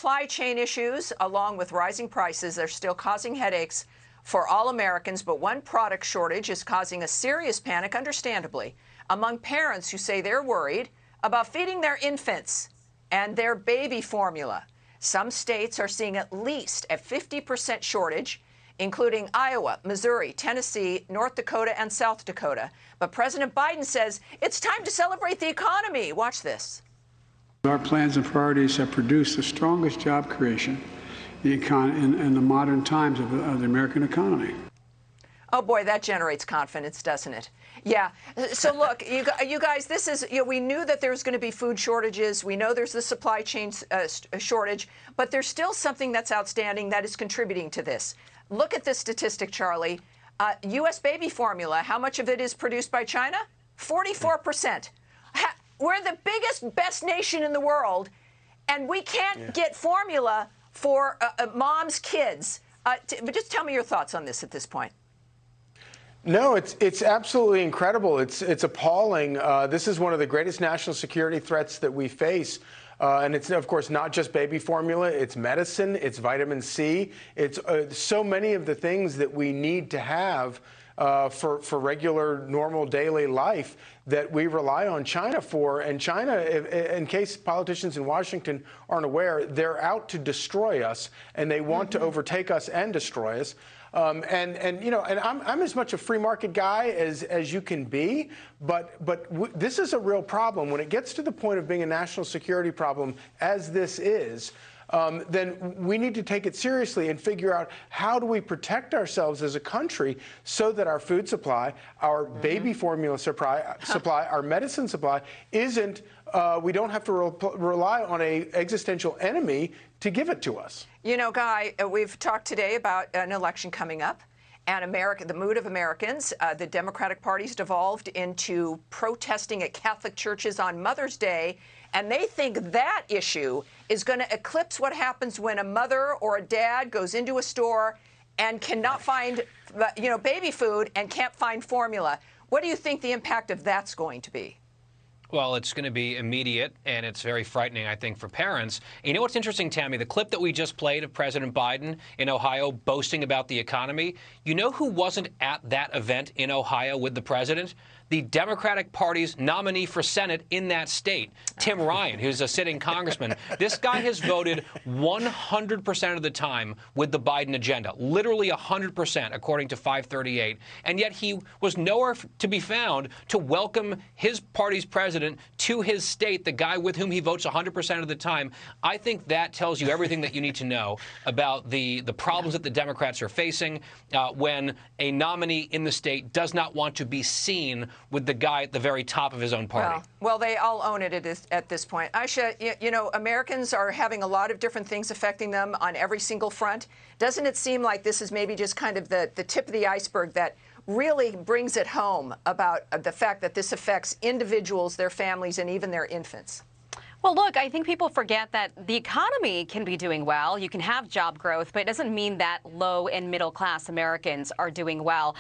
supply chain issues, along with rising prices, are still causing headaches for all Americans, but one product shortage is causing a serious panic, understandably, among parents who say they're worried about feeding their infants and their baby formula. Some states are seeing at least a 50% shortage, including Iowa, Missouri, Tennessee, North Dakota, and South Dakota. But President Biden says it's time to celebrate the economy. Watch this. Our plans and priorities have produced the strongest job creation in the modern times of the American economy. Oh, boy, that generates confidence, doesn't it? Yeah. So, look, you guys, this is, we knew that there was going to be food shortages. We know there's the supply chain shortage, but there's still something that's outstanding that is contributing to this. Look at this statistic, Charlie. U.S. baby formula, how much of it is produced by China? 44%. We're the biggest, best nation in the world, and we can't get formula for mom's kids. But just tell me your thoughts on this at this point. No, it's absolutely incredible. It's appalling. This is one of the greatest national security threats that we face. And it's, of course, not just baby formula. It's medicine. It's vitamin C. It's so many of the things that we need to have for regular, normal, daily life that we rely on China for. And China, in case politicians in Washington aren't aware, they're out to destroy us, and they want to overtake us and destroy us. And I'm as much a free market guy as you can be, but this is a real problem. When it gets to the point of being a national security problem, as this is, then we need to take it seriously and figure out how do we protect ourselves as a country so that our food supply, our baby formula supply, our medicine supply isn't, we don't have to rely on an existential enemy to give it to us. You know, Guy, we've talked today about an election coming up and the mood of Americans. The Democratic Party's devolved into protesting at Catholic churches on Mother's Day, and they think that issue is going to eclipse what happens when a mother or a dad goes into a store and cannot find, baby food and can't find formula. What do you think the impact of that's going to be? Well, it's going to be immediate, and it's very frightening, I think, for parents. And you know what's interesting, Tammy? The clip that we just played of President Biden in Ohio boasting about the economy, you know who wasn't at that event in Ohio with the president? The Democratic Party's nominee for Senate in that state, Tim Ryan, who's a sitting congressman. This guy has voted 100% of the time with the Biden agenda, literally 100%, according to 538. And yet he was nowhere to be found to welcome his party's president to his state, the guy with whom he votes 100% of the time. I think that tells you everything that you need to know about the problems that the Democrats are facing when a nominee in the state does not want to be seen with the guy at the very top of his own party. Well, they all own it at this point. Aisha, Americans are having a lot of different things affecting them on every single front. Doesn't it seem like this is maybe just kind of the tip of the iceberg that really brings it home about the fact that this affects individuals, their families, and even their infants? Well, look, I think people forget that the economy can be doing well. You can have job growth, but it doesn't mean that low and middle class Americans are doing well.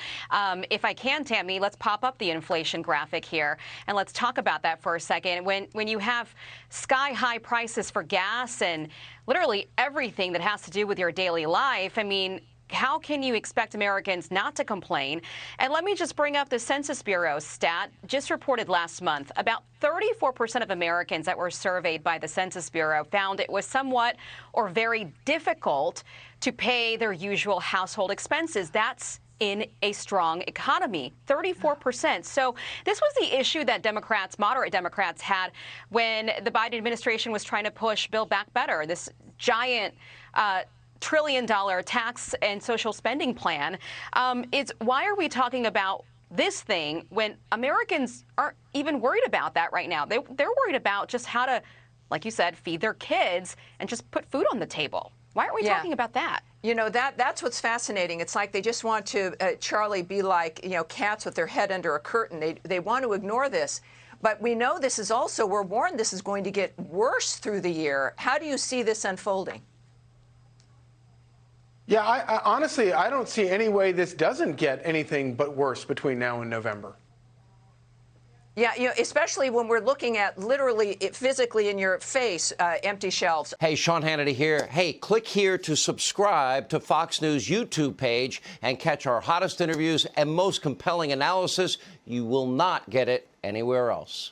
If I can, Tammy, let's pop up the inflation graphic here, and let's talk about that for a second. When you have sky-high prices for gas and literally everything that has to do with your daily life, I mean, how can you expect Americans not to complain? And let me just bring up the Census Bureau stat just reported last month. About 34% of Americans that were surveyed by the Census Bureau found it was somewhat or very difficult to pay their usual household expenses. That's in a strong economy, 34%. So this was the issue that Democrats, moderate Democrats, had when the Biden administration was trying to push Build Back Better, this giant trillion-dollar tax and social spending plan. It's why are we talking about this thing when Americans aren't even worried about that right now? They're worried about just how to, like you said, feed their kids and just put food on the table. Why aren't we talking about that? You know, that's what's fascinating. It's like they just want to, Charlie, be like, cats with their head under a curtain. They want to ignore this. But we know this is also, we're warned this is going to get worse through the year. How do you see this unfolding? Yeah, I honestly, I don't see any way this doesn't get anything but worse between now and November. Yeah, especially when we're looking at literally, physically in your face, empty shelves. Hey, Sean Hannity here. Hey, click here to subscribe to Fox News YouTube page and catch our hottest interviews and most compelling analysis. You will not get it anywhere else.